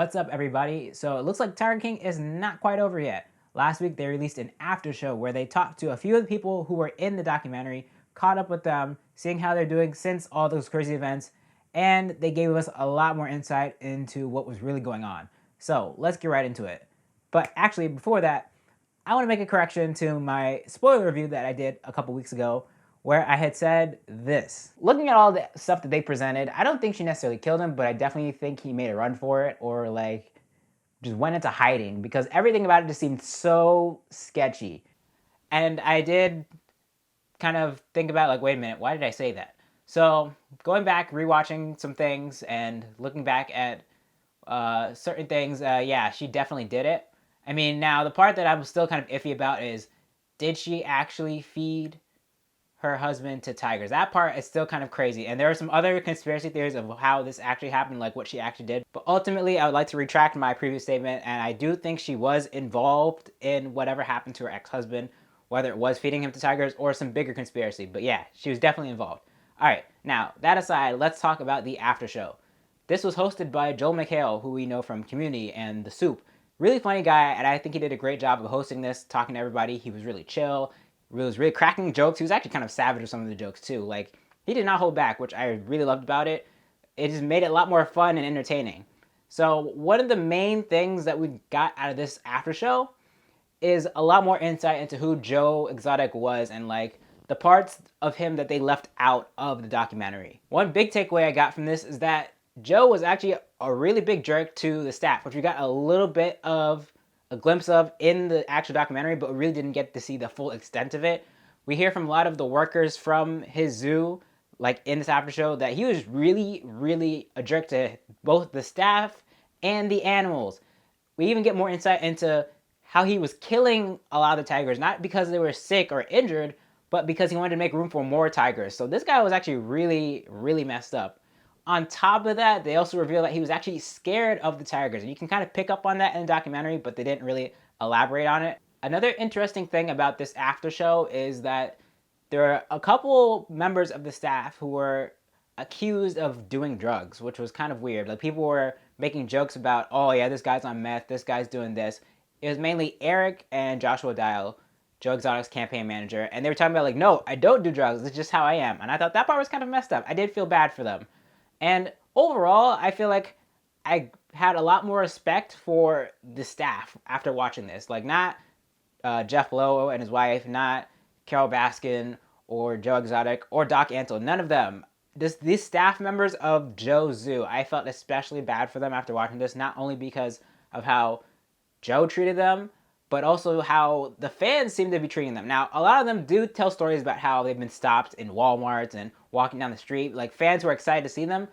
What's up, everybody? So it looks like Tiger King is not quite over yet. Last week they released an after show where they talked to a few of the people who were in the documentary, caught up with them, seeing how they're doing since all those crazy events, and they gave us a lot more insight into what was really going on. So let's get right into it. But actually, before that, I want to make a correction to my spoiler review that I did a couple weeks ago, where I had said this. Looking at all the stuff that they presented, I don't think she necessarily killed him, but I definitely think he made a run for it or like just went into hiding because everything about it just seemed so sketchy. And I did kind of think about like, wait a minute, why did I say that? So going back, rewatching some things and looking back at certain things, yeah, she definitely did it. I mean, now the part that I'm still kind of iffy about is, did she actually feed her husband to tigers? That part is still kind of crazy. And there are some other conspiracy theories of how this actually happened, like what she actually did. But ultimately, I would like to retract my previous statement, and I do think she was involved in whatever happened to her ex-husband, whether it was feeding him to tigers or some bigger conspiracy. But yeah, she was definitely involved. All right, now, that aside, let's talk about the after show. This was hosted by Joel McHale, who we know from Community and The Soup. Really funny guy, and I think he did a great job of hosting this, talking to everybody. He was really chill, was really cracking jokes. He was actually kind of savage with some of the jokes too. Like, he did not hold back, which I really loved about it. It just made it a lot more fun and entertaining. So one of the main things that we got out of this after show is a lot more insight into who Joe Exotic was and like the parts of him that they left out of the documentary. One big takeaway I got from this is that Joe was actually a really big jerk to the staff, which we got a little bit of a glimpse of in the actual documentary, but we really didn't get to see the full extent of it. We hear from a lot of the workers from his zoo, like in this after show, that he was really, really a jerk to both the staff and the animals. We even get more insight into how he was killing a lot of the tigers, not because they were sick or injured, but because he wanted to make room for more tigers. So this guy was actually really, really messed up. On top of that, they also reveal that he was actually scared of the tigers. And you can kind of pick up on that in the documentary, but they didn't really elaborate on it. Another interesting thing about this after show is that there are a couple members of the staff who were accused of doing drugs, which was kind of weird. Like, people were making jokes about, oh yeah, this guy's on meth, this guy's doing this. It was mainly Eric and Joshua Dial, Joe Exotic's campaign manager, and they were talking about like, no, I don't do drugs, it's just how I am. And I thought that part was kind of messed up. I did feel bad for them. And overall, I feel like I had a lot more respect for the staff after watching this. Like, not Jeff Lowe and his wife, not Carol Baskin or Joe Exotic or Doc Antle. None of them. These staff members of Joe Zoo, I felt especially bad for them after watching this, not only because of how Joe treated them, but also how the fans seem to be treating them. Now, a lot of them do tell stories about how they've been stopped in Walmarts and walking down the street. Like, fans were excited to see them.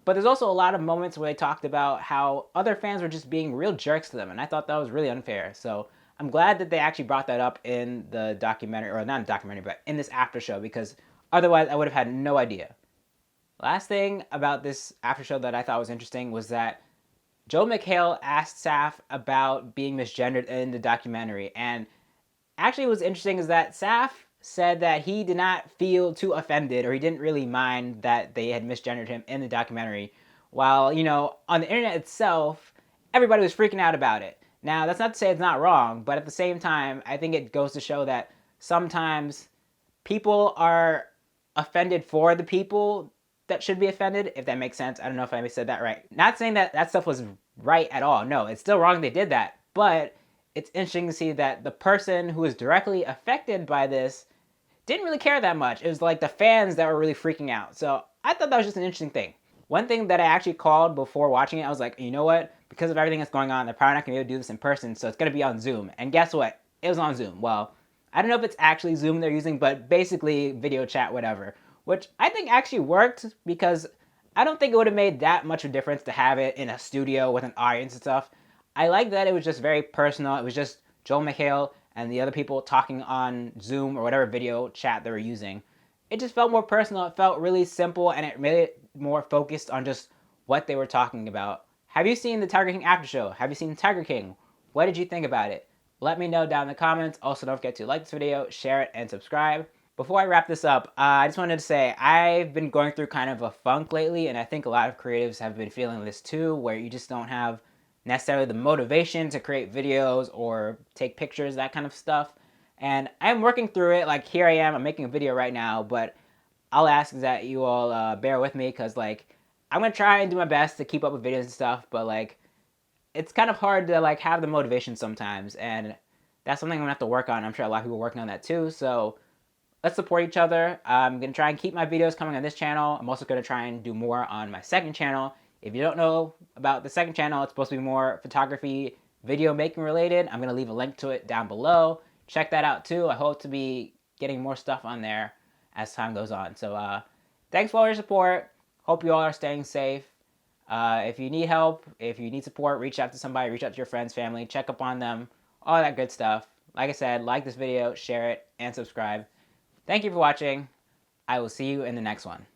But there's also a lot of moments where they talked about how other fans were just being real jerks to them. And I thought that was really unfair. So I'm glad that they actually brought that up in the documentary, or not in the documentary, but in this after show, because otherwise I would have had no idea. Last thing about this after show that I thought was interesting was that Joe McHale asked Saf about being misgendered in the documentary. And actually what's interesting is that Saf said that he did not feel too offended, or he didn't really mind that they had misgendered him in the documentary. While, you know, on the internet itself, everybody was freaking out about it. Now, that's not to say it's not wrong, but at the same time, I think it goes to show that sometimes people are offended for the people that should be offended, if that makes sense. I don't know if I said that right. Not saying that that stuff was right at all. No, it's still wrong they did that. But it's interesting to see that the person who was directly affected by this didn't really care that much. It was like the fans that were really freaking out. So I thought that was just an interesting thing. One thing that I actually called before watching it, I was like, you know what? Because of everything that's going on, they're probably not going to be able to do this in person, so it's going to be on Zoom. And guess what? It was on Zoom. Well, I don't know if it's actually Zoom they're using, but basically video chat, whatever. Which I think actually worked, because I don't think it would have made that much of a difference to have it in a studio with an audience and stuff. I like that it was just very personal. It was just Joel McHale and the other people talking on Zoom or whatever video chat they were using. It just felt more personal. It felt really simple, and it made it more focused on just what they were talking about. Have you seen the Tiger King after show? Have you seen Tiger King? What did you think about it? Let me know down in the comments. Also, don't forget to like this video, share it, and subscribe. Before I wrap this up, I just wanted to say I've been going through kind of a funk lately, and I think a lot of creatives have been feeling this too, where you just don't have necessarily the motivation to create videos or take pictures, that kind of stuff. And I'm working through it. Like, here I am, I'm making a video right now, but I'll ask that you all bear with me, because like I'm gonna try and do my best to keep up with videos and stuff, but like it's kind of hard to like have the motivation sometimes, and that's something I'm gonna have to work on. I'm sure a lot of people are working on that too. So let's support each other. I'm gonna try and keep my videos coming on this channel. I'm also gonna try and do more on my second channel. If you don't know about the second channel, it's supposed to be more photography, video making related. I'm gonna leave a link to it down below. Check that out too. I hope to be getting more stuff on there as time goes on. So thanks for all your support. Hope you all are staying safe. If you need help, if you need support, reach out to somebody, reach out to your friends, family, check up on them, all that good stuff. Like I said, like this video, share it, and subscribe. Thank you for watching. I will see you in the next one.